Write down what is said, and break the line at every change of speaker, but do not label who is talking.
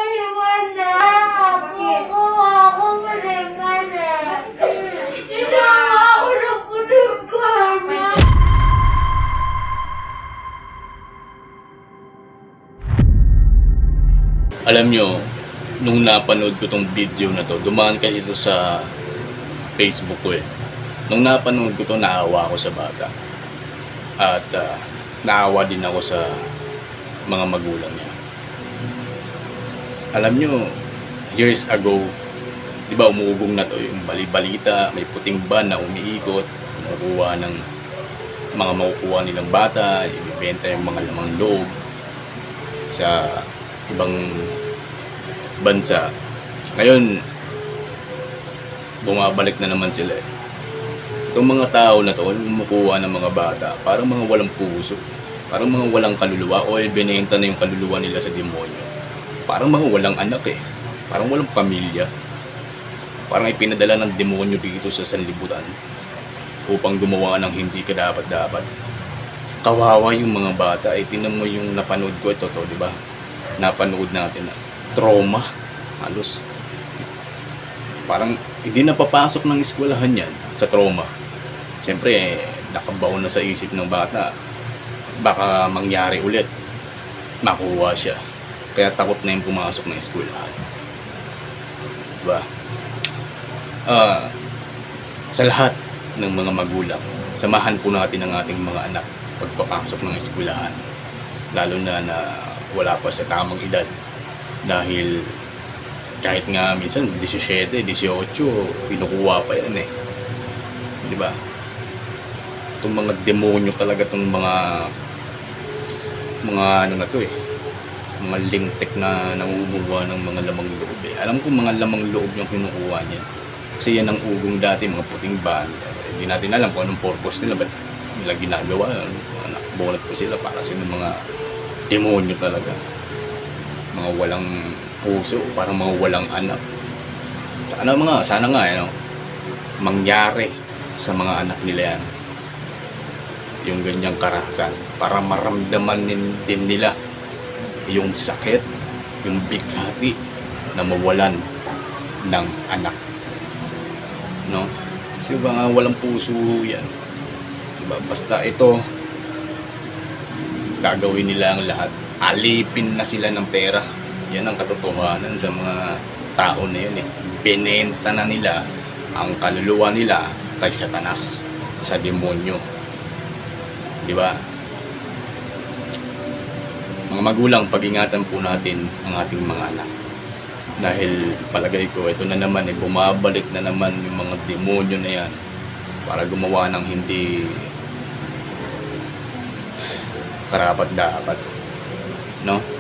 iwan na. Kukuha ako mali-mali. Sinawa ako ng puting-gana.
Alam nyo, nung napanood ko tong video na to, dumaan kasi ito sa Facebook ko eh. Nung napanood ko to, naawa ako sa bata. At naawa din ako sa mga magulang niya. Alam nyo, years ago, di ba umuugong na to yung bali-balita, may puting ban na umiikot, kumukuha ng mga makukuha nilang bata, ibibenta yung mga lamang loob sa ibang bansa. Ngayon, bumabalik na naman sila eh. Itong mga tao na to, kumukuha ng mga bata, parang mga walang puso, parang mga walang kaluluwa, o binenta na yung kaluluwa nila sa demonyo. Parang mga walang anak eh, parang walang pamilya, parang ipinadala ng demonyo dito sa sanlibutan upang gumawa ng hindi kadapat-dapat. Kawawa yung mga bata. Tinan mo yung napanood ko ito to, di ba? Napanood natin na trauma, halos parang hindi na papasok ng eskwelahan yan sa trauma. Siyempre nakabaon na sa isip ng bata, baka mangyari ulit, makuha siya, kaya takot na yung pumasok ng eskwelahan, diba? Sa lahat ng mga magulang, samahan po natin ang ating mga anak pagpapasok ng eskwelahan, lalo na wala pa sa tamang edad. Dahil kahit nga minsan 17, 18, pinukuha pa yan eh, di ba? Itong mga demonyo talaga, itong mga ano na to eh, mga lintik na nangunguha ng mga lamang loob eh. Alam ko mga lamang loob yung kinukuha niya, kasi yan ang ugong dati, mga puting ban. Hindi natin alam kung anong purpose nila, ba't nila ginagawa, nakabunot po sila para sa mga demonyo talaga, mga walang puso, parang mga walang anak. Sana nga mangyari sa mga anak nila yan yung ganyang karahasan, para maramdaman din nila yung sakit, yung bighati na mawalan ng anak, no? Kasi ba walang puso yan, diba? Basta ito, gagawin nila ang lahat, alipin na sila ng pera. Yan ang katotohanan sa mga tao na yun eh. Binenta na nila ang kaluluwa nila kay Satanas, sa demonyo, di ba? Mga magulang, pag-ingatan po natin ang ating mga anak, dahil palagay ko ito na naman eh, bumabalik na naman yung mga demonyo na yan para gumawa ng hindi karapat-dapat, no?